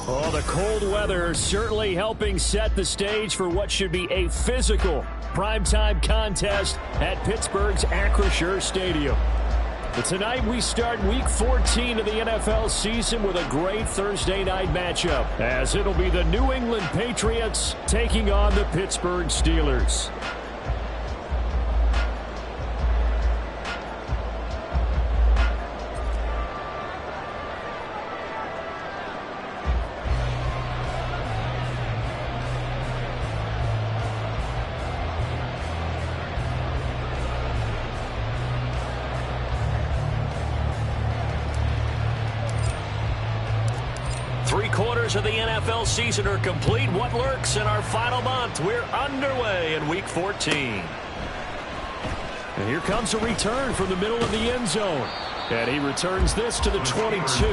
Oh, the cold weather certainly helping set the stage for what should be a physical primetime contest at Pittsburgh's Acrisure Stadium. But tonight we start Week 14 of the NFL season with a great Thursday night matchup, as it'll be the New England Patriots taking on the Pittsburgh Steelers. Three-quarters of the NFL season are complete. What lurks in our final month? We're underway in Week 14. And here comes a return from the middle of the end zone. And he returns this to the 22.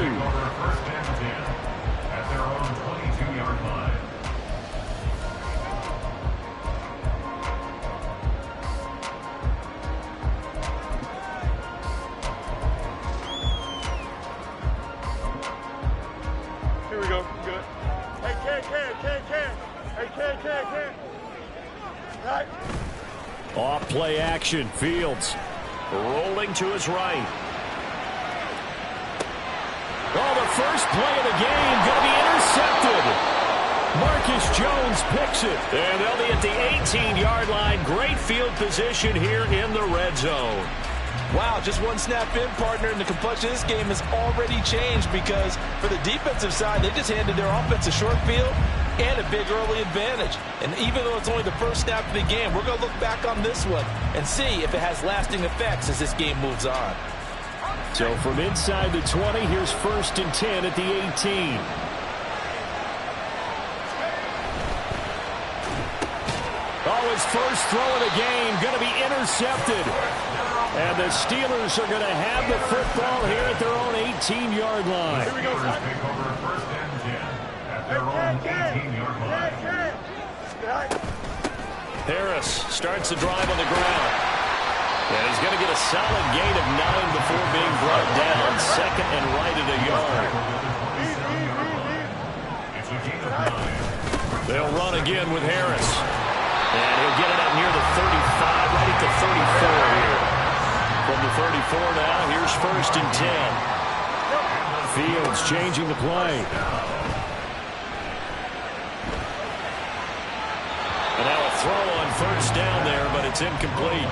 Off play action. Fields rolling to his right. Oh, the first play of the game going to be intercepted. Marcus Jones picks it. And they'll be at the 18-yard line. Great field position here in the red zone. Wow, just one snap in, partner, and the complexion of this game has already changed because for the defensive side, they just handed their offense a short field and a big early advantage. And even though it's only the first snap of the game, we're going to look back on this one and see if it has lasting effects as this game moves on. So from inside the 20, here's 1st and 10 at the 18. Oh, his first throw of the game going to be intercepted. And the Steelers are going to have the football here at their own 18-yard line. Here we go, son. Harris starts the drive on the ground. And he's going to get a solid gain of 9 before being brought down. Second and right at a yard. They'll run again with Harris. And he'll get it up near the 35, right at the 34 here. From the 34 now, here's 1st and 10. Fields changing the play. And now a throw on 1st down there, but it's incomplete.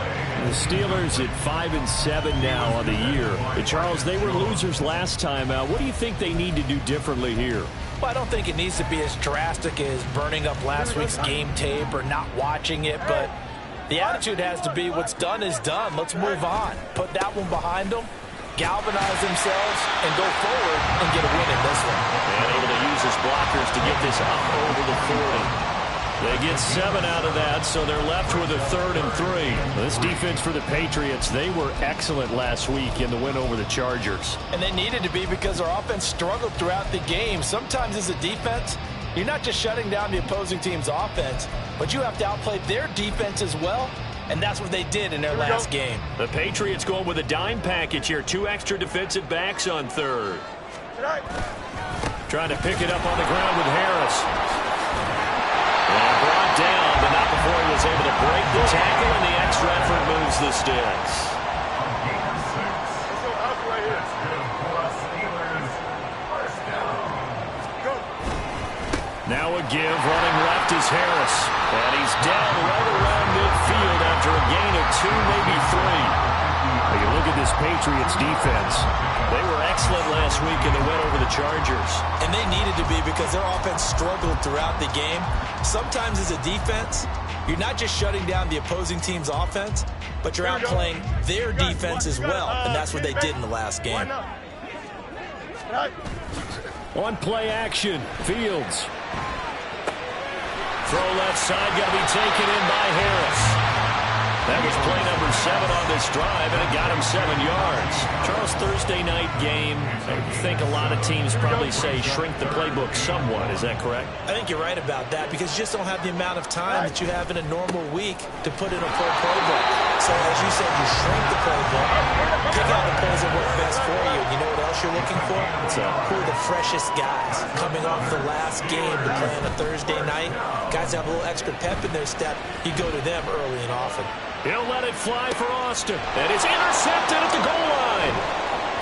The Steelers at 5-7 now on the year. And Charles, they were losers last time out. What do you think they need to do differently here? Well, I don't think it needs to be as drastic as burning up last week's game tape or not watching it, but the attitude has to be what's done is done. Let's move on. Put that one behind them, galvanize themselves, and go forward and get a win in this one. And able to use his blockers to get this up over the 40. They get 7 out of that, so they're left with a 3rd and 3. This defense for the Patriots, they were excellent last week in the win over the Chargers. And they needed to be because our offense struggled throughout the game. Sometimes as a defense, you're not just shutting down the opposing team's offense, but you have to outplay their defense as well, and that's what they did in their last game. The Patriots going with a dime package here. 2 extra defensive backs on 3rd. Trying to pick it up on the ground with Harris. And brought down, but not before he was able to break the tackle, and the extra effort moves the sticks. Now a give, running left is Harris. And he's down right around midfield after a gain of 2, maybe 3. When you look at this Patriots defense, they were excellent last week in the win over the Chargers. And they needed to be because their offense struggled throughout the game. Sometimes as a defense, you're not just shutting down the opposing team's offense, but you're outplaying their defense as well. And that's what they did in the last game. On play action, Fields. Throw left side, got to be taken in by Harris. That was play number 7 on this drive, and it got him 7 yards. Charles, Thursday night game, I think a lot of teams probably say shrink the playbook somewhat. Is that correct? I think you're right about that because you just don't have the amount of time that you have in a normal week to put in a full playbook. So as you said, you shrink the playbook, pick out the plays that work best for you. You know what else else you're looking for? Who are the freshest guys coming off the last game to play on a Thursday night? Guys have a little extra pep in their step. You go to them early and often. He'll let it fly for Austin. And it's intercepted at the goal line.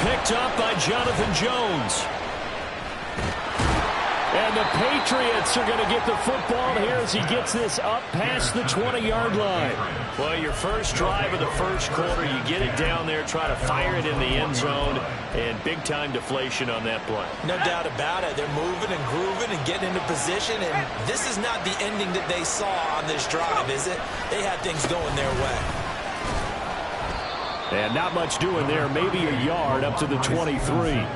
Picked up by Jonathan Jones. And the Patriots are going to get the football here as he gets this up past the 20-yard line. Well, your first drive of the first quarter, you get it down there, try to fire it in the end zone, and big-time deflation on that play. No doubt about it. They're moving and grooving and getting into position, and this is not the ending that they saw on this drive, is it? They had things going their way. And not much doing there, maybe a yard up to the 23.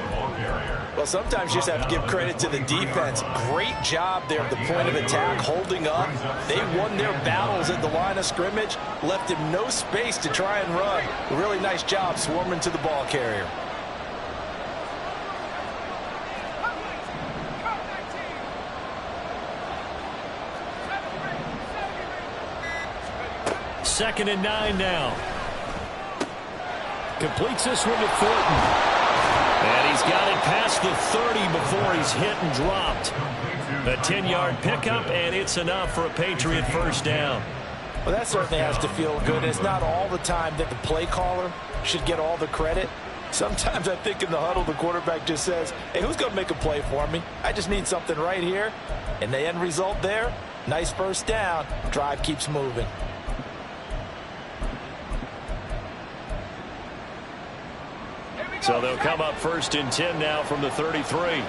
Well, sometimes you just have to give credit to the defense. Great job there at the point of attack, holding up. They won their battles at the line of scrimmage, left him no space to try and run. A really nice job swarming to the ball carrier. Second and 9 now. Completes this one to Thornton. And he's got it past the 30 before he's hit and dropped. A 10-yard pickup, and it's enough for a Patriot first down. Well, that certainly has to feel good. It's not all the time that the play caller should get all the credit. Sometimes I think in the huddle, the quarterback just says, hey, who's going to make a play for me? I just need something right here. And the end result there, nice first down. Drive keeps moving. So they'll come up first and 10 now from the 33.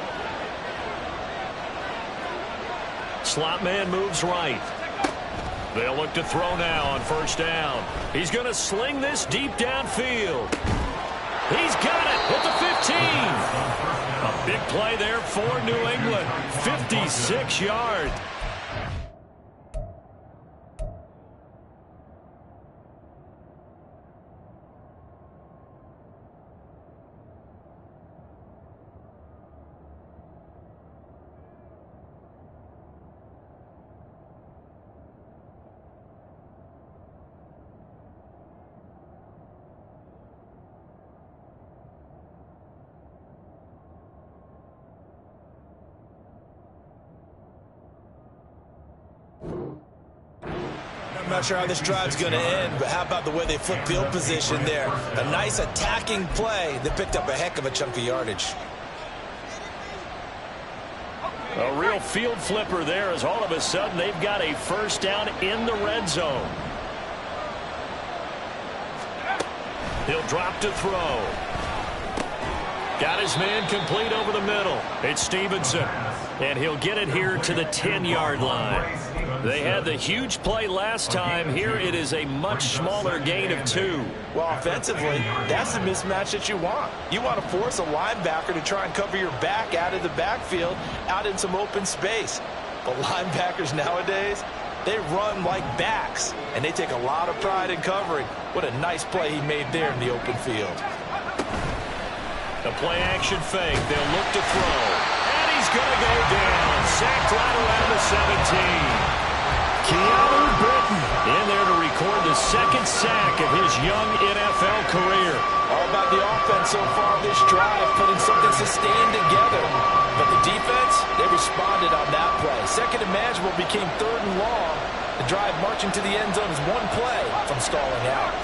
Slot man moves right. They'll look to throw now on first down. He's going to sling this deep downfield. He's got it at the 15. A big play there for New England. 56 yards. I'm not sure how this drive's going to end, but how about the way they flip field position there? A nice attacking play that picked up a heck of a chunk of yardage. A real field flipper there as all of a sudden they've got a first down in the red zone. He'll drop to throw. Got his man complete over the middle. It's Stevenson. And he'll get it here to the 10-yard line. They had the huge play last time. Here it is a much smaller gain of 2. Well, offensively, that's the mismatch that you want. You want to force a linebacker to try and cover your back out of the backfield, out in some open space. But linebackers nowadays, they run like backs, and they take a lot of pride in covering. What a nice play he made there in the open field. The play-action fake. They'll look to throw. And he's going to go down. Sacked right around the 17. Keanu Britton in there to record the second sack of his young NFL career. All about the offense so far this drive, putting something sustained together. But the defense, they responded on that play. Second and manageable became third and long. The drive marching to the end zone is one play from stalling out.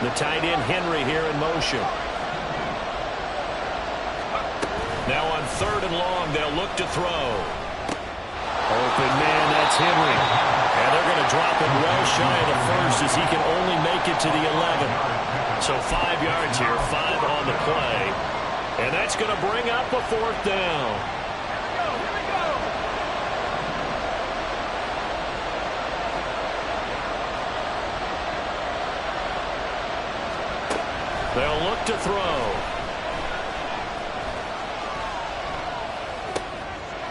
The tight end Henry here in motion. Now on third and long, they'll look to throw. Open man, that's Henry. And they're going to drop him well shy of the first as he can only make it to the 11. So 5 yards here, 5 on the play. And that's going to bring up a fourth down. They'll look to throw.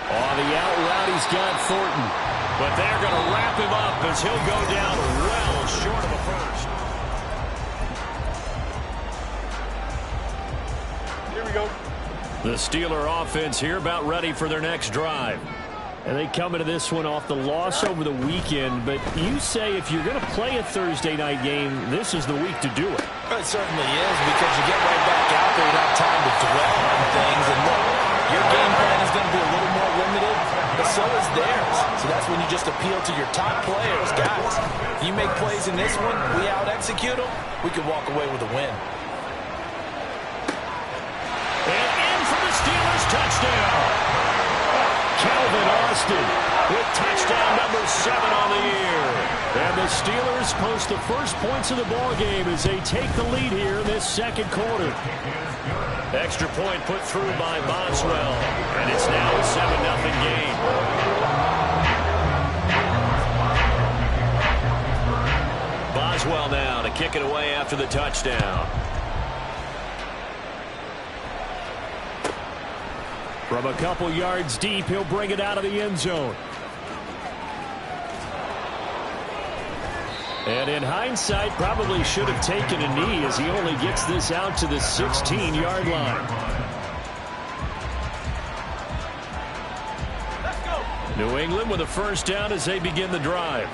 On the out route, he's got Thornton. But they're going to wrap him up as he'll go down well short of a first. Here we go. The Steeler offense here about ready for their next drive. And they come into this one off the loss over the weekend. But you say if you're going to play a Thursday night game, this is the week to do it. It certainly is, because you get right back back out there, you don't have time to dwell on things. And look, your game plan is going to be a little more limited, but so is theirs. So that's when you just appeal to your top players. Guys, if you make plays in this one, we out-execute them, we can walk away with a win. And in for the Steelers touchdown. Calvin Austin with touchdown number 7 on the year. And the Steelers post the first points of the ballgame as they take the lead here in this second quarter. Extra point put through by Boswell. And it's now a 7-0 game. Boswell now to kick it away after the touchdown. From a couple yards deep, he'll bring it out of the end zone. And in hindsight, probably should have taken a knee as he only gets this out to the 16-yard line. New England with a first down as they begin the drive.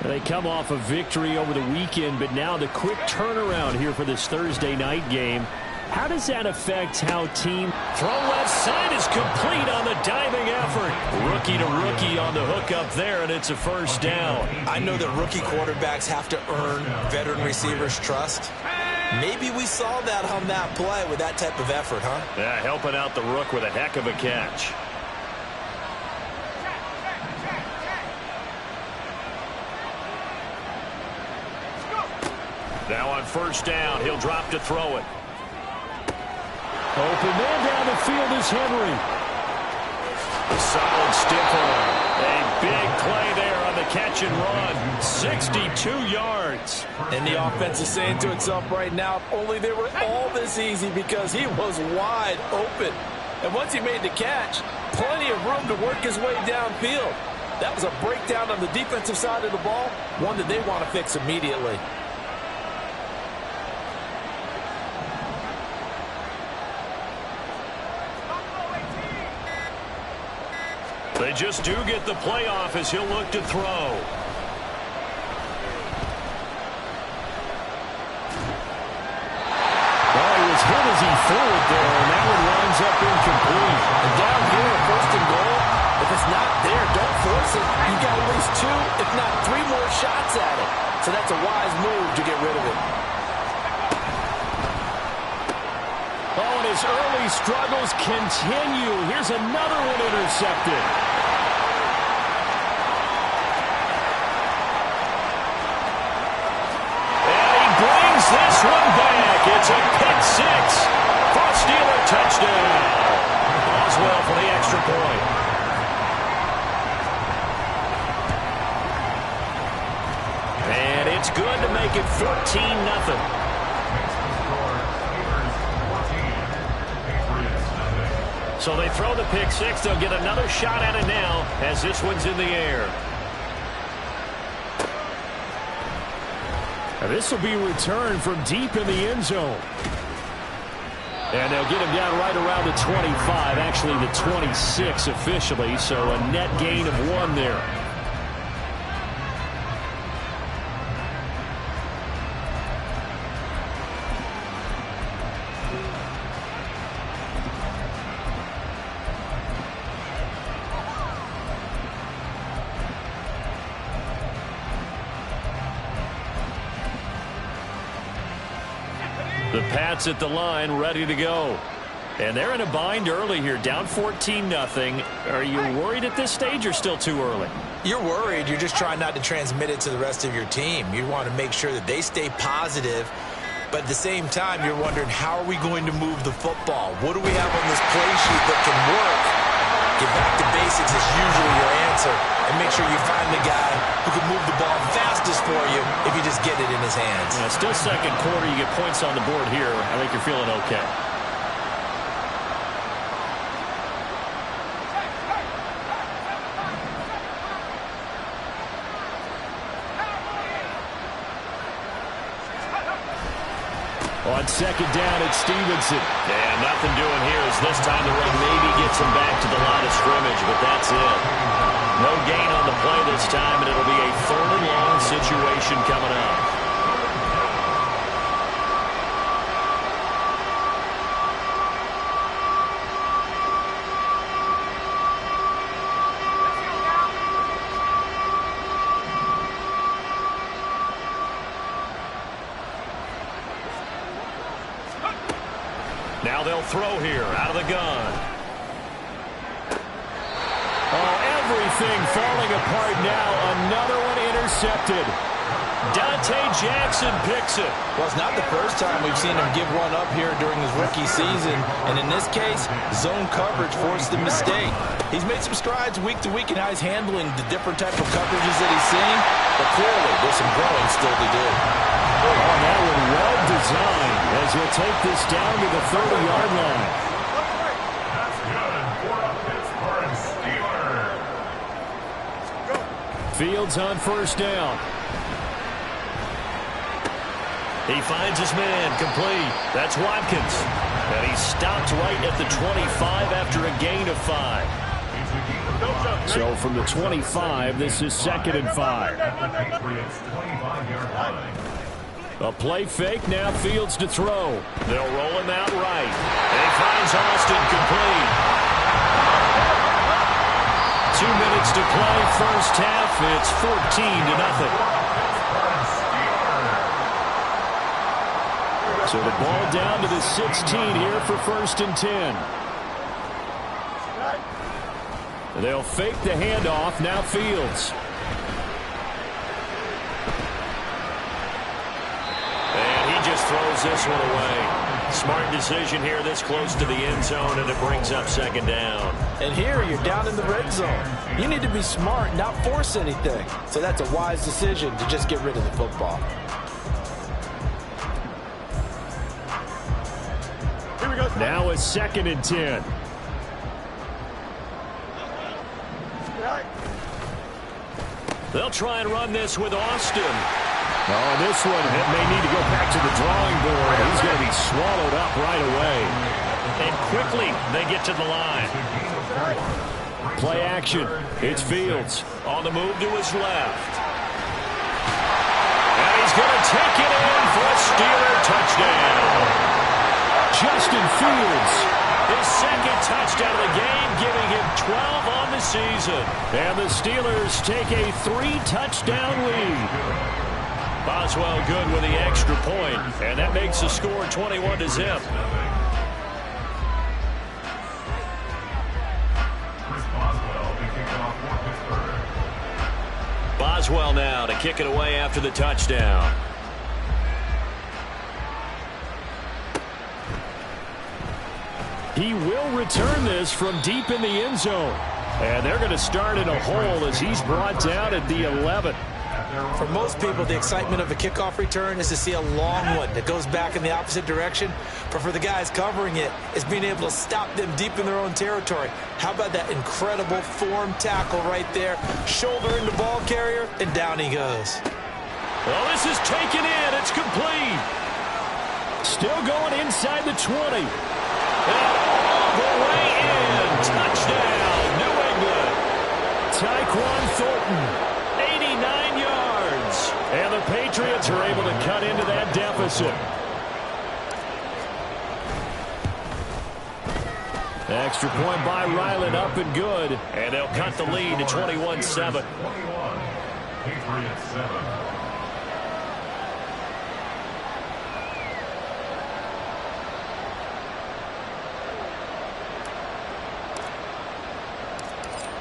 They come off a victory over the weekend, but now the quick turnaround here for this Thursday night game. How does that affect how team... Throw left side is complete on the diving effort. Rookie to rookie on the hook up there, and it's a first down. I know that rookie quarterbacks have to earn veteran receivers' trust. Maybe we saw that on that play with that type of effort, huh? Yeah, helping out the rook with a heck of a catch. Now on first down, he'll drop to throw it. Open man down the field is Henry. A solid stiff arm. A big play there on the catch and run. 62 yards. And the offense is saying to itself right now, if only they were all this easy, because he was wide open. And once he made the catch, plenty of room to work his way downfield. That was a breakdown on the defensive side of the ball, one that they want to fix immediately. They just do get the playoff as he'll look to throw. Oh, he was hit as he threw it there, and that one winds up incomplete. And down here, first and goal, if it's not there, don't force it. You've got at least 2, if not 3 more shots at it. So that's a wise move to get rid of it. Oh, and his early struggles continue. Here's another one intercepted. This one back. It's a pick 6 for a Steeler touchdown. Boswell for the extra point. And it's good to make it 14-0. So they throw the pick 6. They'll get another shot at it now as this one's in the air. This will be returned from deep in the end zone. And they'll get him down right around the 25, actually the 26 officially, so a net gain of 1 there. The Pats at the line, ready to go. And they're in a bind early here, down 14-0. Are you worried at this stage or still too early? You're worried. You're just trying not to transmit it to the rest of your team. You want to make sure that they stay positive. But at the same time, you're wondering, how are we going to move the football? What do we have on this play sheet that can work? Get back to basics is usually your answer. And make sure you find the guy who can move the ball fastest for you if you just get it in his hands. Yeah, still second quarter. You get points on the board here. I think you're feeling okay. On second down, it's Stevenson. Yeah, nothing doing here as this time the run maybe gets him back to the line of scrimmage, but that's it. No gain on the play this time, and it'll be a 3rd and long situation coming up. Now they'll throw here out of the gun. Oh, everything falling apart now. Another one intercepted. Dante Jackson picks it. Well, it's not the first time we've seen him give one up here during his rookie season. And in this case, zone coverage forced the mistake. He's made some strides week to week in how he's handling the different type of coverages that he's seeing. But clearly, there's some growing still to do. Oh, that one well designed as he'll take this down to the 30-yard line. That's good for a Pittsburgh Steelers. Fields on first down. He finds his man complete. That's Watkins. And he's stopped right at the 25 after a gain of 5. So from the 25, this is 2nd and 5. A play fake, now Fields to throw. They'll roll him out right. And he finds Austin complete. 2 minutes to play, first half. It's 14-0. So the ball down to the 16 here for 1st and 10. They'll fake the handoff, now Fields. And he just throws this one away. Smart decision here this close to the end zone, and it brings up 2nd down. And here you're down in the red zone. You need to be smart, not force anything. So that's a wise decision to just get rid of the football. Now it's 2nd and 10. They'll try and run this with Austin. Oh, this one may need to go back to the drawing board. He's going to be swallowed up right away. And quickly they get to the line. Play action. It's Fields on the move to his left. And he's going to take it in for a Steeler touchdown. Justin Fields, his 2nd touchdown of the game, giving him 12 on the season. And the Steelers take a 3-touchdown lead. Boswell good with the extra point, and that makes the score 21-0. Boswell now to kick it away after the touchdown. He will return this from deep in the end zone. And they're going to start in a hole as he's brought down at the 11. For most people, the excitement of a kickoff return is to see a long one that goes back in the opposite direction. But for the guys covering it, it's being able to stop them deep in their own territory. How about that incredible form tackle right there? Shoulder into ball carrier, and down he goes. Well, this is taken in. It's complete. Still going inside the 20. And all the way in. Touchdown, New England. Tyquan Thornton, 89 yards. And the Patriots are able to cut into that deficit. Extra point by Ryland, up and good. And they'll cut the lead to 21-7. Patriots 7.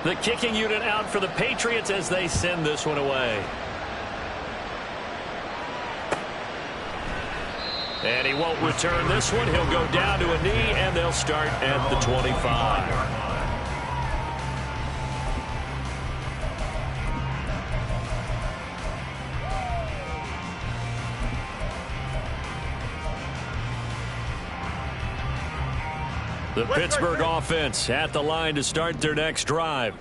The kicking unit out for the Patriots as they send this one away. And he won't return this one. He'll go down to a knee, and they'll start at the 25. The Pittsburgh offense at the line to start their next drive.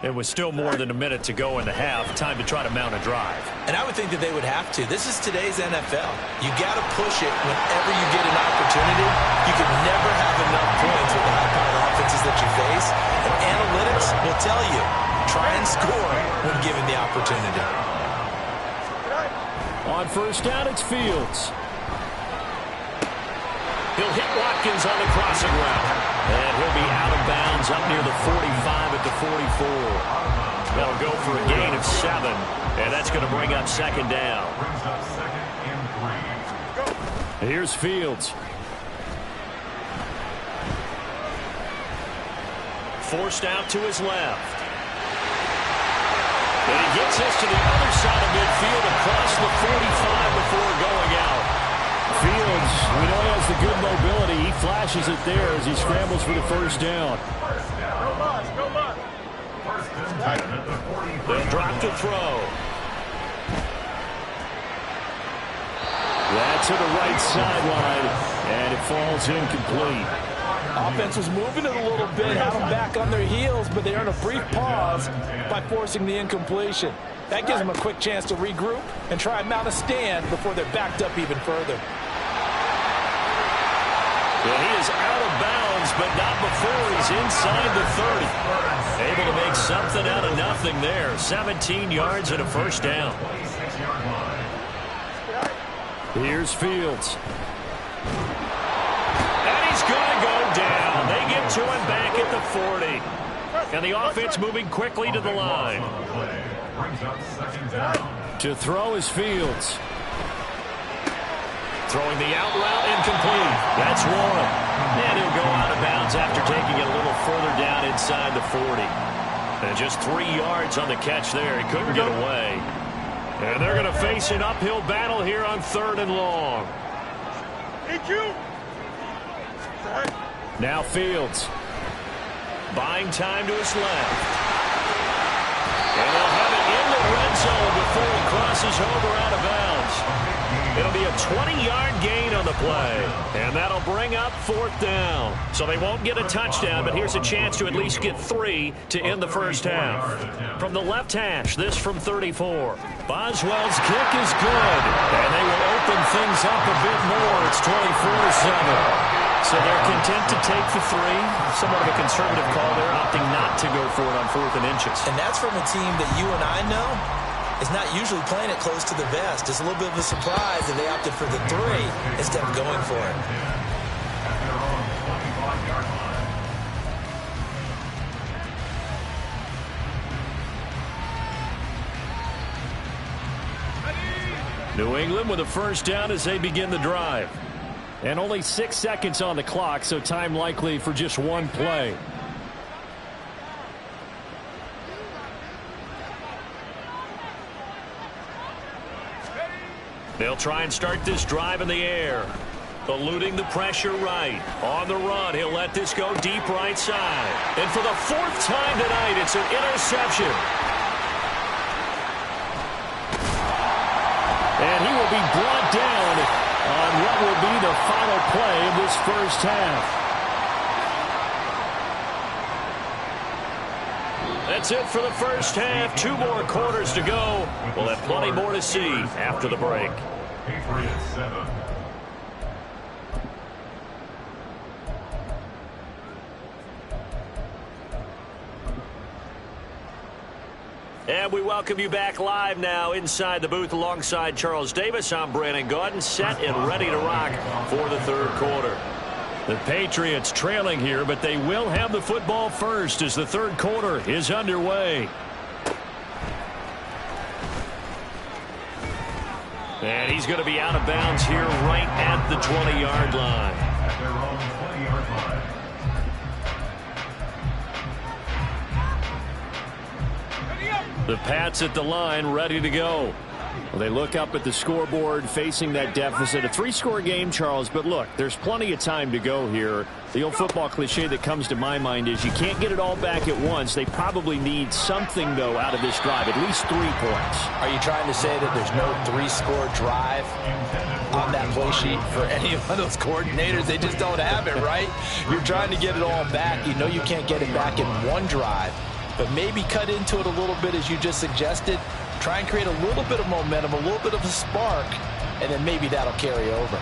It was still more than a minute to go in the half. Time to try to mount a drive. And I would think that they would have to. This is today's NFL. You got to push it whenever you get an opportunity. You can never have enough points with the high-powered offenses that you face. And analytics will tell you, try and score when given the opportunity. On first down, it's Fields. He'll hit Watkins on the crossing route. And he'll be out of bounds up near the 45 at the 44. They'll go for a gain of 7. And that's going to bring up second down. Here's Fields. forced out to his left. And he gets this to the other side of midfield across the 45 before going out. Fields, we know he has the good mobility. He flashes it there as he scrambles for the first down. They'll drop to throw. That's to the right sideline, and it falls incomplete. Offense was moving it a little bit, had them back on their heels, but they earned a brief pause by forcing the incompletion. That gives them a quick chance to regroup and try and mount a stand before they're backed up even further. Well, he is out of bounds, but not before he's inside the 30. Able to make something out of nothing there. 17 yards and a first down. Here's Fields. And he's going to go down. They get to him back at the 40. And the offense moving quickly to the line. To throw is Fields. Throwing the out route incomplete. That's Warren. And he'll go out of bounds after taking it a little further down inside the 40. And just 3 yards on the catch there. He couldn't get away. And they're going to face an uphill battle here on 3rd and long. Now Fields. Buying time to his left. And they'll have it in the red zone before he crosses over out of bounds. It'll be a 20-yard gain on the play. And that'll bring up 4th down. So they won't get a touchdown, but here's a chance to at least get 3 to end the first half. From the left hash, this from 34. Boswell's kick is good. And they will open things up a bit more. It's 24-7. So they're content to take the 3. Somewhat of a conservative call there, opting not to go for it on 4th and inches. And that's from a team that you and I know is not usually playing it close to the vest. It's a little bit of a surprise that they opted for the 3 instead of going for it. New England with a first down as they begin the drive. And only 6 seconds on the clock, so time likely for just one play. They'll try and start this drive in the air. Eluding the pressure right. On the run, he'll let this go deep right side. And for the 4th time tonight, it's an interception. And he will be brought down on what will be the final play of this first half. That's it for the first half. 2 more quarters to go. We'll have plenty more to see after the break. Patriots 7. And we welcome you back live now inside the booth alongside Charles Davis. I'm Brandon Gaudin, set and ready to rock for the 3rd quarter. The Patriots trailing here, but they will have the football first as the 3rd quarter is underway. And he's going to be out of bounds here right at the 20-yard line. At their own 20-yard line. The Pats at the line, ready to go. Well, they look up at the scoreboard, facing that deficit. A 3-score game, Charles, but look, there's plenty of time to go here. The old football cliche that comes to my mind is you can't get it all back at once. They probably need something, though, out of this drive, at least 3 points. Are you trying to say that there's no 3-score drive on that play sheet for any of those coordinators? They just don't have it, right? You're trying to get it all back. You know you can't get it back in one drive. But maybe cut into it a little bit as you just suggested. Try and create a little bit of momentum, a little bit of a spark, and then maybe that'll carry over.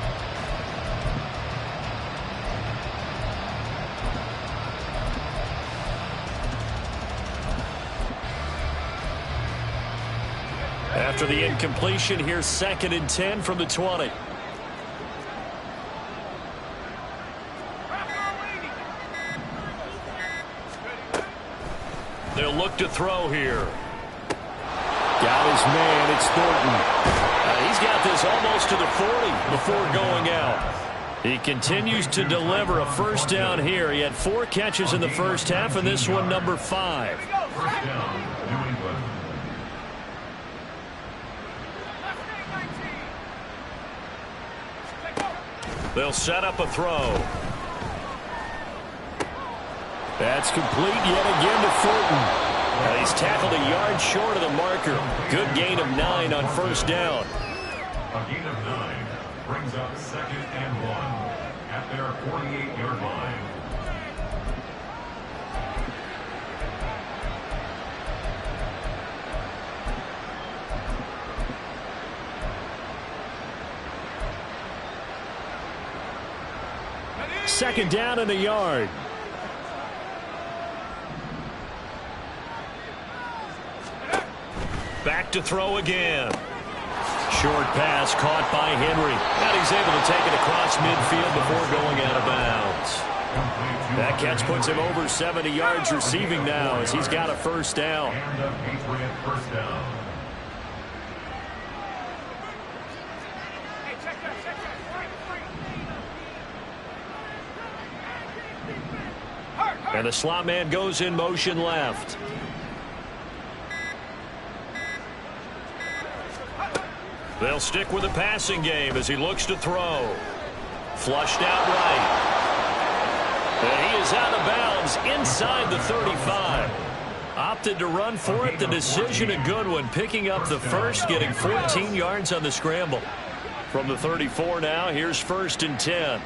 After the incompletion, here's 2nd and 10 from the 20. They'll look to throw here. Got his man. It's Thornton. He's got this almost to the 40 before going out. He continues to deliver a first down here. He had 4 catches in the first half, and this one number 5. First down, New England. They'll set up a throw. That's complete yet again to Fulton. He's tackled a yard short of the marker. Good gain of 9 on first down. A gain of 9 brings up 2nd and 1 at their 48-yard line. Second down in the yard. Back to throw again. Short pass caught by Henry. And he's able to take it across midfield before going out of bounds. That catch puts him over 70 yards receiving now as he's got a first down. And a Patriot first down. And the slot man goes in motion left. They'll stick with the passing game as he looks to throw. Flushed out right. And he is out of bounds inside the 35. Opted to run for it. The decision a good one. Picking up the first, getting 14 yards on the scramble. From the 34 now, here's 1st and 10.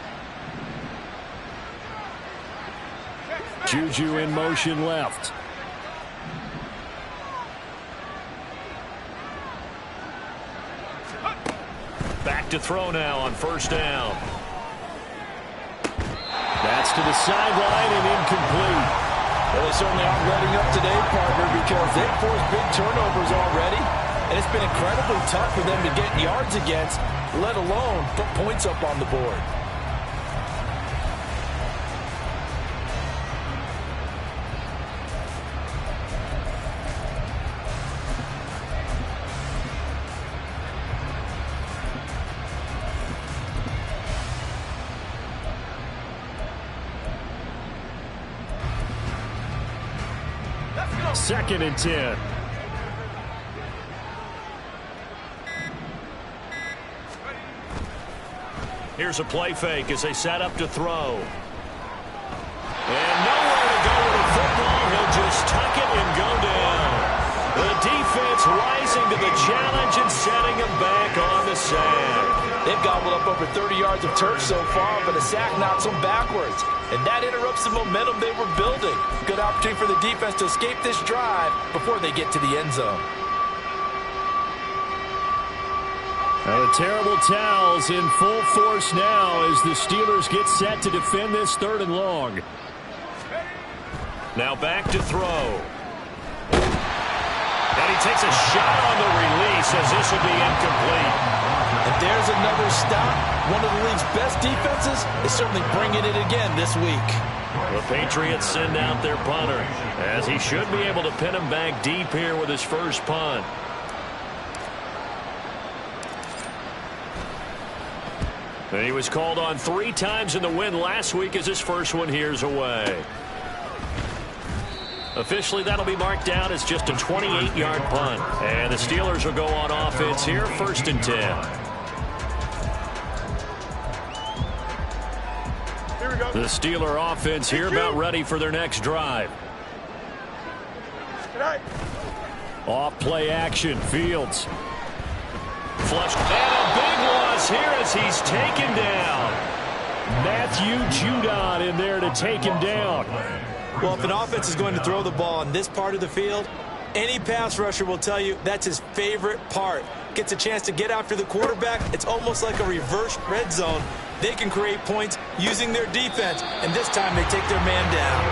Juju in motion left. Back to throw now on first down. That's to the sideline and incomplete. Well, they certainly aren't letting up today, partner, because they've forced big turnovers already, and it's been incredibly tough for them to get yards against, let alone put points up on the board. Second and 10. Here's a play fake as they set up to throw. And nowhere to go with the football. He'll just tuck it and go down. The defense rising to the challenge and setting him back on the sack. They've gobbled up over 30 yards of turf so far, but a sack knocks them backwards. And that interrupts the momentum they were building. Good opportunity for the defense to escape this drive before they get to the end zone. Now the terrible towels in full force now as the Steelers get set to defend this 3rd and long. Now back to throw. And he takes a shot on the release as this will be incomplete. And there's another stop. One of the league's best defenses is certainly bringing it again this week. The Patriots send out their punter as he should be able to pin him back deep here with his first punt. And he was called on 3 times in the win last week as his first one here's away. Officially, that'll be marked down as just a 28-yard punt. And the Steelers will go on offense here, 1st and 10. The Steeler offense here about ready for their next drive. Off play action, Fields. Flushed, and a big loss here as he's taken down. Matthew Judon in there to take him down. Well, if an offense is going to throw the ball in this part of the field, any pass rusher will tell you that's his favorite part. Gets a chance to get after the quarterback. It's almost like a reverse red zone. They can create points using their defense, and this time they take their man down.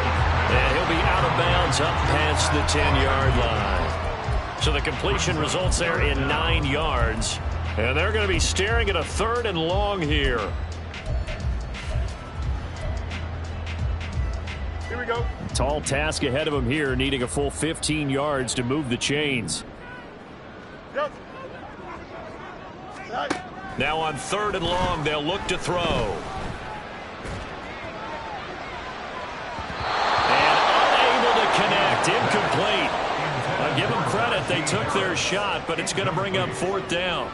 And he'll be out of bounds up past the 10-yard line. So the completion results there in 9 yards. And they're going to be staring at a 3rd and long here. Here we go. Tall task ahead of him here, needing a full 15 yards to move the chains. Yep. Now on 3rd and long, they'll look to throw. they took their shot, but it's going to bring up fourth down.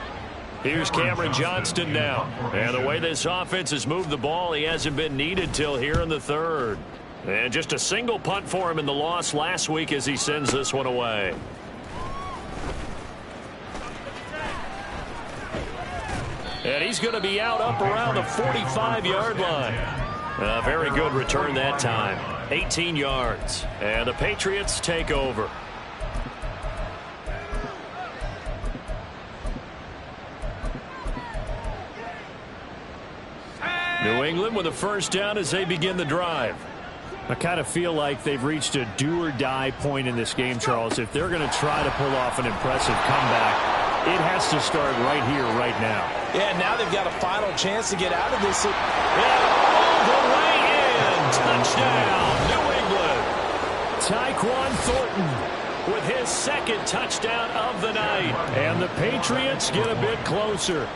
Here's Cameron Johnston now. And the way this offense has moved the ball, he hasn't been needed till here in the third. And just a single punt for him in the loss last week as he sends this one away. And he's going to be out up around the 45-yard line. A very good return that time. 18 yards. And the Patriots take over. New England with a first down as they begin the drive. I kind of feel like they've reached a do-or-die point in this game, Charles. If they're going to try to pull off an impressive comeback, it has to start right here, right now. Yeah, now they've got a final chance to get out of this. All the way in. Touchdown, New England. Tyquan Thornton with his second touchdown of the night. And the Patriots get a bit closer.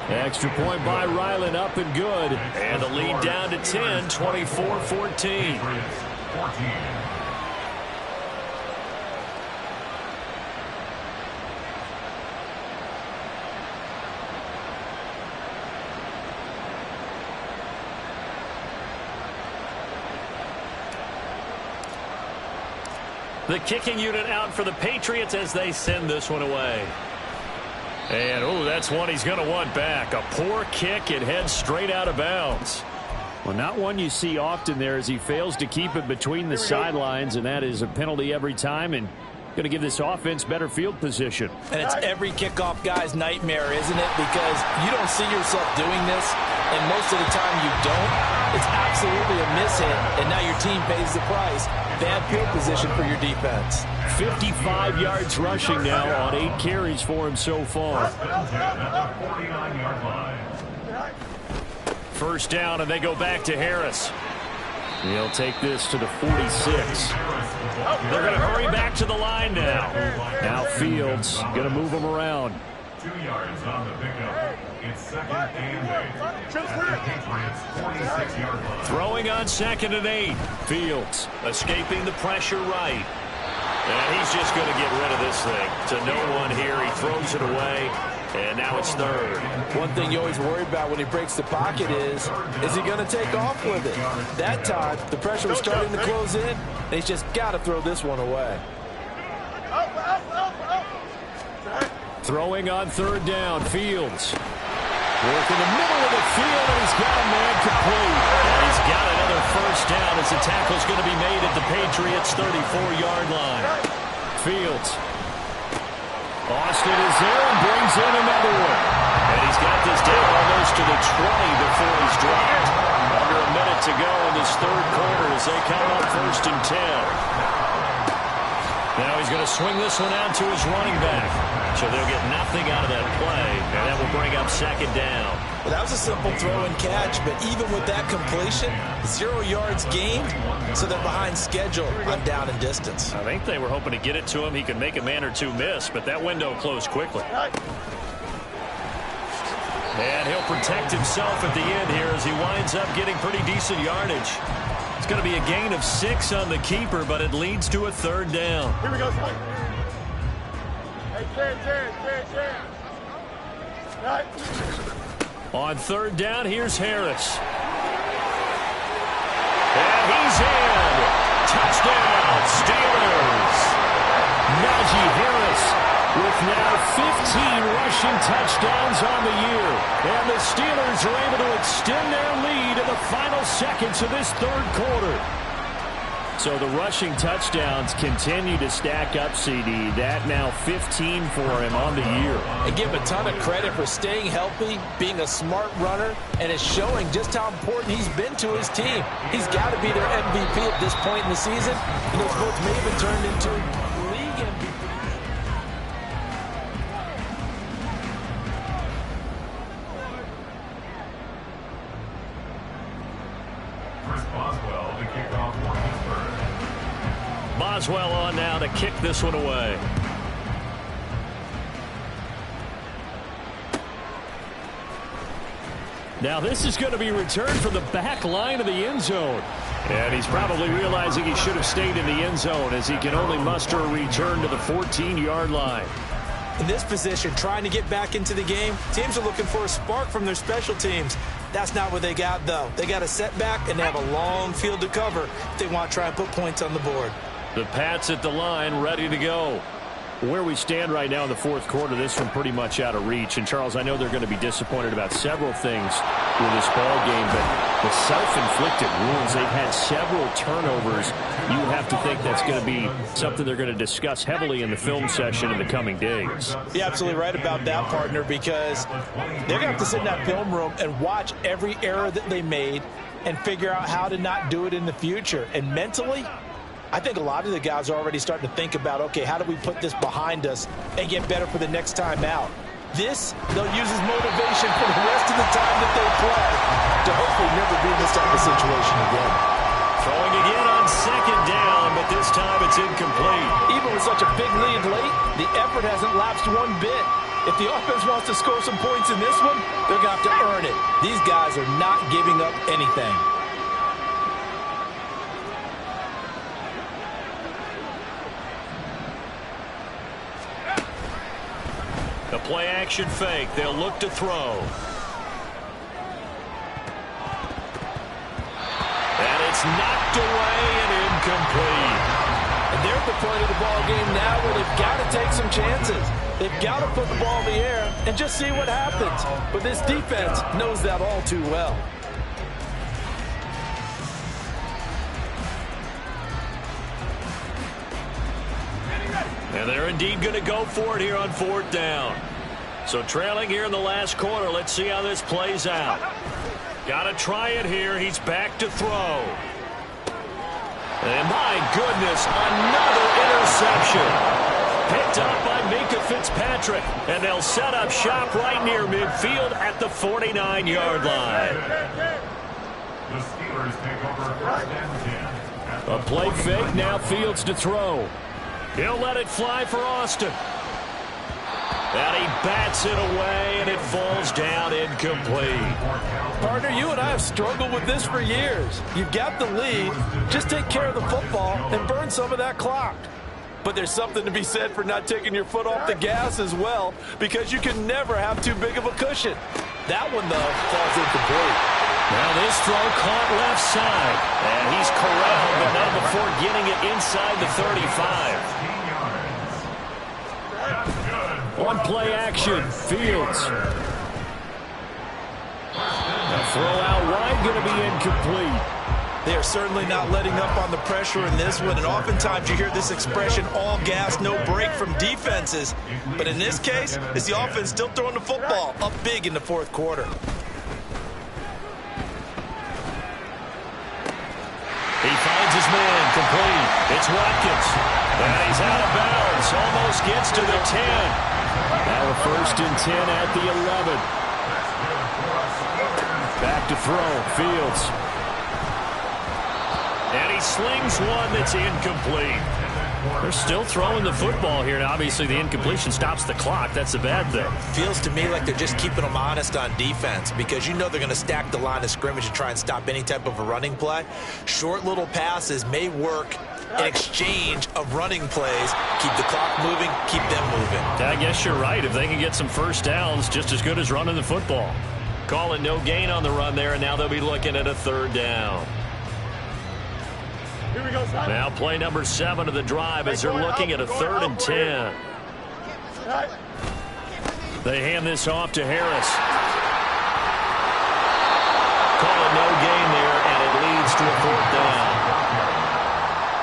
Extra point by Ryland, up and good. And the lead down to 10, 24-14. The kicking unit out for the Patriots as they send this one away. And, oh, that's one he's going to want back. A poor kick. It heads straight out of bounds. Well, not one you see often there as he fails to keep it between the sidelines, and that is a penalty every time and going to give this offense better field position. And it's every kickoff guy's nightmare, isn't it? Because you don't see yourself doing this, and most of the time you don't. It's absolutely a mishit, and now your team pays the price. Bad field position for your defense. 55 yards rushing now on 8 carries for him so far. First down, and they go back to Harris. He'll take this to the 46. They're going to hurry back to the line now. Now Fields going to move them around. 2 yards on the pickup. It's second and 8. Patriots 46-yard line. Throwing on 2nd and 8. Fields escaping the pressure right. And he's just going to get rid of this thing. To no one here. He throws it away. And now it's third. One thing you always worry about when he breaks the pocket is he going to take off with it? That time, the pressure was starting to close in, and he's just got to throw this one away. Throwing on 3rd down, Fields. Work in the middle of the field, and he's got a man complete. And he's got another first down as the tackle's going to be made at the Patriots' 34-yard line. Fields. Austin is there and brings in another one. And he's got this down almost to the 20 before he's dropped. Under a minute to go in this third quarter as they come up 1st and 10. Now he's going to swing this one out to his running back. So they'll get nothing out of that play, and that will bring up 2nd down. Well, that was a simple throw and catch, but even with that completion, 0 yards gained, so they're behind schedule on down and distance. I think they were hoping to get it to him. He could make a man or two miss, but that window closed quickly. And he'll protect himself at the end here as he winds up getting pretty decent yardage. It's going to be a gain of 6 on the keeper, but it leads to a 3rd down. Here we go. Hey, right. On 3rd down, here's Harris. And he's in. Touchdown, Steelers. Najee Harris with now 15 rushing touchdowns on the year. And the Steelers are able to extend their lead in the final seconds of this 3rd quarter. So the rushing touchdowns continue to stack up, CD. That now 15 for him on the year. And give him a ton of credit for staying healthy, being a smart runner, and it's showing just how important he's been to his team. He's got to be their MVP at this point in the season. And those votes may have been turned into league MVP. Chris Boswell to kick off for Pittsburgh. Boswell on now to kick this one away. Now this is going to be returned from the back line of the end zone. And he's probably realizing he should have stayed in the end zone as he can only muster a return to the 14-yard line. In this position, trying to get back into the game, teams are looking for a spark from their special teams. That's not what they got, though. They got a setback, and they have a long field to cover if they want to try and put points on the board. The Pats at the line, ready to go. Where we stand right now in the fourth quarter, this one pretty much out of reach. And, Charles, I know they're going to be disappointed about several things with this ball game, but the self-inflicted wounds, they've had several turnovers. You have to think that's going to be something they're going to discuss heavily in the film session in the coming days. You're absolutely right about that, partner, because they're going to have to sit in that film room and watch every error that they made and figure out how to not do it in the future. And mentally, I think a lot of the guys are already starting to think about, okay, how do we put this behind us and get better for the next time out? This, they'll use as motivation for the rest of the time that they play to hopefully never be in this type of situation again. Throwing again on second down, but this time it's incomplete. Even with such a big lead late, the effort hasn't lapsed one bit. If the offense wants to score some points in this one, they're going to have to earn it. These guys are not giving up anything. The play action fake. They'll look to throw. And it's knocked away and incomplete. And they're at the point of the ball game now where they've got to take some chances. They've got to put the ball in the air and just see what happens. But this defense knows that all too well. And they're indeed going to go for it here on fourth down. So trailing here in the last quarter. Let's see how this plays out. Got to try it here. He's back to throw. And my goodness, another interception. Picked up by Minkah Fitzpatrick. And they'll set up shop right near midfield at the 49-yard line. The Steelers take over first and 10. A play fake, now Fields to throw. He'll let it fly for Austin. And he bats it away, and it falls down incomplete. Partner, you and I have struggled with this for years. You've got the lead. Just take care of the football and burn some of that clock. But there's something to be said for not taking your foot off the gas as well, because you can never have too big of a cushion. That one, though, falls incomplete. Now this throw caught left side. And he's corralled, but not before getting it inside the 35. One play action, Fields. The throw out wide going to be incomplete. They are certainly not letting up on the pressure in this one, and oftentimes you hear this expression, all gas, no break from defenses. But in this case, it's the offense still throwing the football up big in the fourth quarter. He finds his man, complete. It's Watkins. And he's out of bounds, almost gets to the 10. Now a first and 10 at the 11. Back to throw, Fields. And he slings one that's incomplete. They're still throwing the football here. Now, obviously, the incompletion stops the clock. That's a bad thing. Feels to me like they're just keeping them honest on defense, because you know they're going to stack the line of scrimmage and try and stop any type of a running play. Short little passes may work in exchange of running plays. Keep the clock moving, keep them moving. I guess you're right. If they can get some first downs, just as good as running the football. Call it no gain on the run there, and now they'll be looking at a third down. Here we go, son. Now play number 7 of the drive as they're looking at a third and 10. They hand this off to Harris. Call it no gain there, and it leads to a fourth down.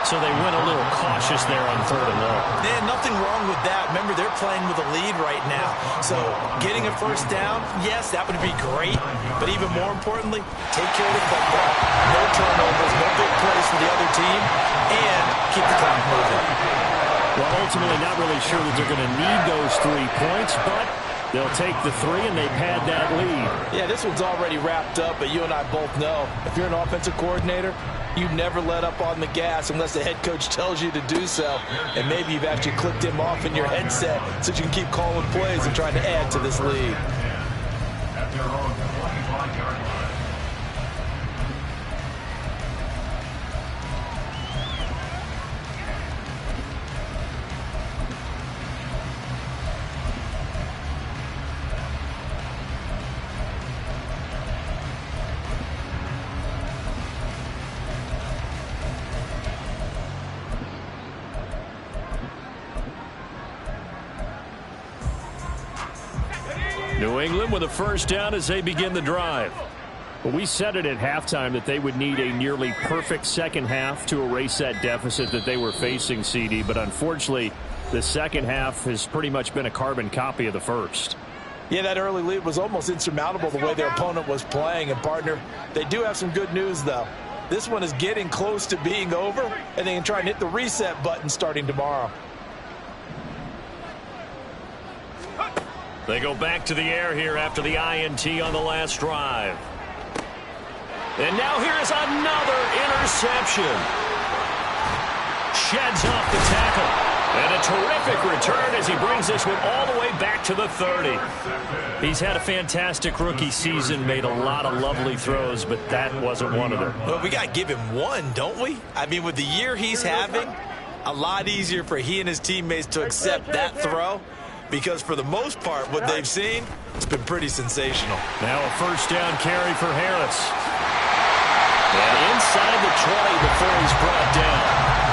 So they went a little cautious there on third and long. Man, nothing wrong with that. Remember, they're playing with a lead right now. So getting a first down, yes, that would be great. But even more importantly, take care of the football. No turnovers, no big plays for the other team, and keep the clock moving. Well, ultimately, not really sure that they're going to need those 3 points, but they'll take the 3, and they've had that lead. Yeah, this one's already wrapped up, but you and I both know if you're an offensive coordinator, you never let up on the gas unless the head coach tells you to do so. And maybe you've actually clicked him off in your headset so you can keep calling plays and trying to add to this lead. At their own 25-yard New England with a first down as they begin the drive. Well, we said it at halftime that they would need a nearly perfect second half to erase that deficit that they were facing, CD. But unfortunately, the second half has pretty much been a carbon copy of the first. Yeah, that early lead was almost insurmountable the way their opponent was playing. And, partner, they do have some good news, though. This one is getting close to being over, and they can try and hit the reset button starting tomorrow. They go back to the air here after the INT on the last drive. And now here's another interception. Sheds off the tackle. And a terrific return as he brings this one all the way back to the 30. He's had a fantastic rookie season, made a lot of lovely throws, but that wasn't one of them. Well, we got to give him one, don't we? I mean, with the year he's having, a lot easier for he and his teammates to accept that throw, because for the most part, what they've seen, it's been pretty sensational. Now a first down carry for Harris. And inside the 20 before he's brought down.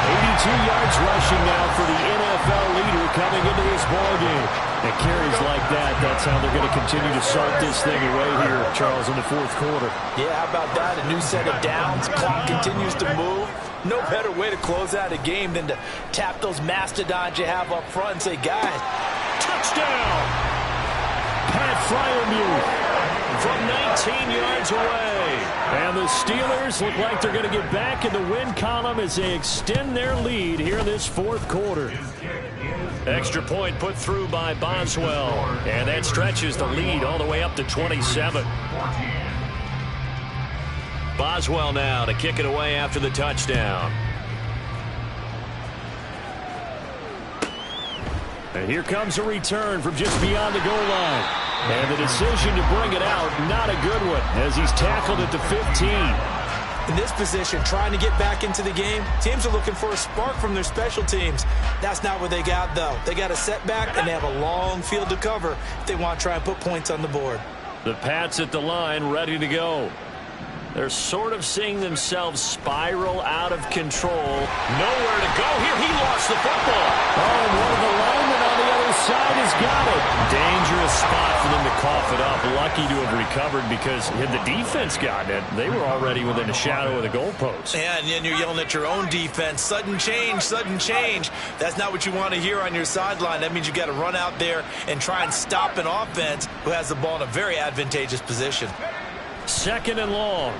82 yards rushing now for the NFL leader coming into this ballgame. And carries like that, that's how they're going to continue to salt this thing away here, Charles, in the fourth quarter. Yeah, how about that? A new set of downs. Clock continues to move. No better way to close out a game than to tap those mastodons you have up front and say, guys, touchdown! Pat Freiermuth from 19 yards away. And the Steelers look like they're going to get back in the win column as they extend their lead here in this fourth quarter. Extra point put through by Boswell. And that stretches the lead all the way up to 27. Boswell now to kick it away after the touchdown. And here comes a return from just beyond the goal line. And the decision to bring it out, not a good one, as he's tackled at the 15. In this position, trying to get back into the game, teams are looking for a spark from their special teams. That's not what they got, though. They got a setback, and they have a long field to cover if they want to try and put points on the board. The Pats at the line, ready to go. They're sort of seeing themselves spiral out of control. Nowhere to go here. He lost the football. Oh, and one of the linemen on the other side has got it. Dangerous spot for them to cough it up. Lucky to have recovered because had the defense gotten it, they were already within a shadow of the goalpost. Yeah, and then you're yelling at your own defense. Sudden change, sudden change. That's not what you want to hear on your sideline. That means you got to run out there and try and stop an offense who has the ball in a very advantageous position. Second and long.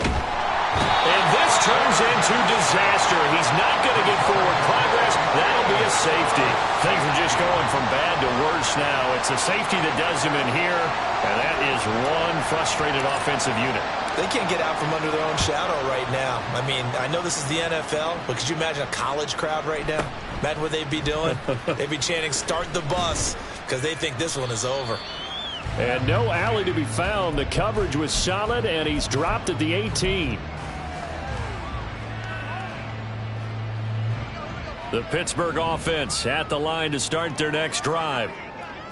And this turns into disaster. He's not going to get forward progress. That'll be a safety. Things are just going from bad to worse now. It's a safety that does him in here, and that is one frustrated offensive unit. They can't get out from under their own shadow right now. I mean, I know this is the NFL, but could you imagine a college crowd right now? Imagine what they'd be doing. They'd be chanting, "Start the bus," because they think this one is over. And no alley to be found. The coverage was solid, and he's dropped at the 18. The Pittsburgh offense at the line to start their next drive.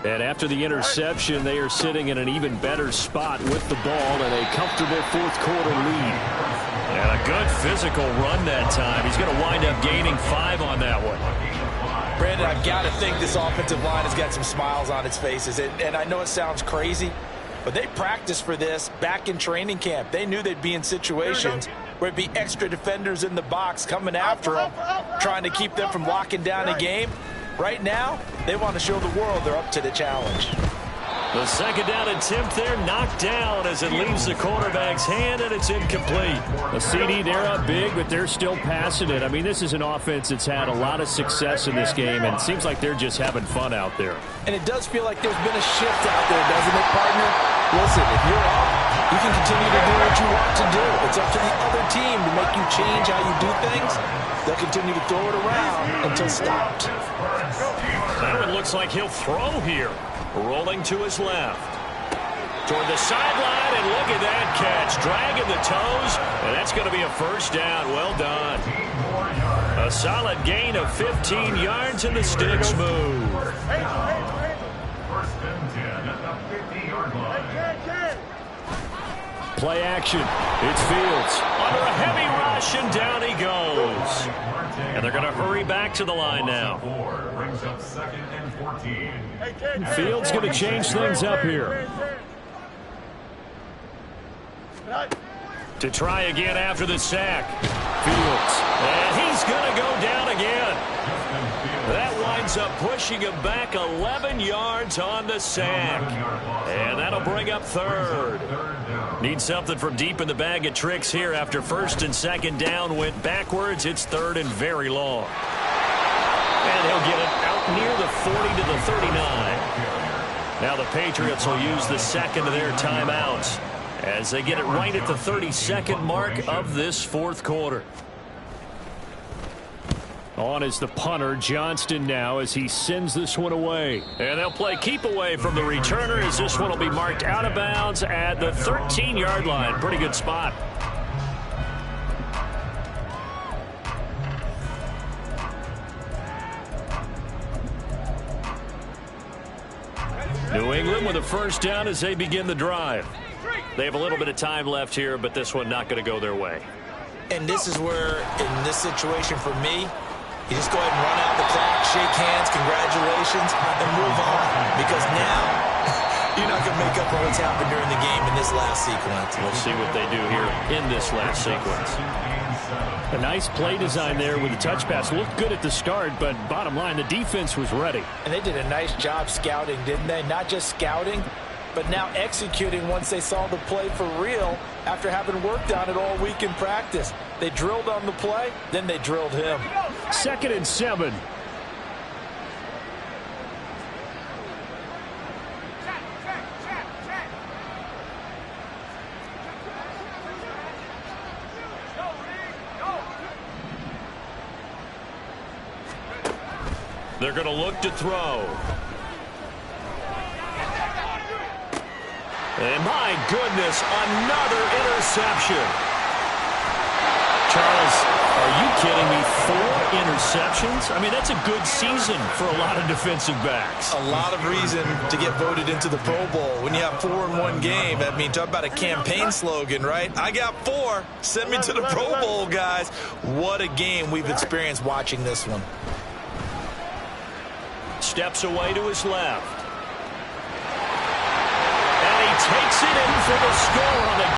And after the interception, they are sitting in an even better spot with the ball and a comfortable fourth quarter lead. And a good physical run that time. He's going to wind up gaining 5 on that one. Brandon, I've got to think this offensive line has got some smiles on its faces. And I know it sounds crazy, but they practiced for this back in training camp. They knew they'd be in situations where it'd be extra defenders in the box coming after them, trying to keep them from locking down a game. Right now, they want to show the world they're up to the challenge. The second down attempt there knocked down as it leaves the quarterback's hand, and it's incomplete. A CD, they're up big, but they're still passing it. I mean, this is an offense that's had a lot of success in this game, and it seems like they're just having fun out there. And it does feel like there's been a shift out there, doesn't it, partner? Listen, if you're up, you can continue to do what you want to do. It's up to the other team to make you change how you do things. They'll continue to throw it around until stopped. That one looks like he'll throw here. Rolling to his left. Toward the sideline, and look at that catch. Dragging the toes, and that's going to be a first down. Well done. A solid gain of 15 yards, and the sticks move. First and 10 at the 50-yard line. Play action. It's Fields. Under a heavy rush, and down he goes. And they're going to hurry back to the line now. Brings up 2nd and 14. Fields going to change things up here. To try again after the sack. Fields. And he's going to go down again. That winds up pushing him back 11 yards on the sack. And that'll bring up 3rd. Need something from deep in the bag of tricks here after 1st and 2nd down went backwards. It's 3rd and very long. And he'll get it out near the 40 to the 39. Now the Patriots will use the second of their timeouts as they get it right at the 32nd mark of this 4th quarter. On is the punter, Johnston, now as he sends this one away. And they'll play keep away from the returner as this one will be marked out of bounds at the 13-yard line. Pretty good spot. New England with a first down as they begin the drive. They have a little bit of time left here, but this one not going to go their way. And this is where, in this situation for me, you just go ahead and run out the clock, shake hands, congratulations, and move on. Because now, you're not going to make up for what's happened during the game in this last sequence. We'll see what they do here in this last sequence. A nice play design there with the touch pass. Looked good at the start, but bottom line, the defense was ready. And they did a nice job scouting, didn't they? Not just scouting, but now executing once they saw the play for real after having worked on it all week in practice. They drilled on the play, then they drilled him. 2nd and 7. They're going to look to throw. And my goodness, another interception. Charles, are you kidding me? 4 interceptions? I mean, that's a good season for a lot of defensive backs. A lot of reason to get voted into the Pro Bowl. When you have 4 in one game, I mean, talk about a campaign slogan, right? I got 4. Send me to the Pro Bowl, guys. What a game we've experienced watching this one. Steps away to his left. And he takes it in for the score on the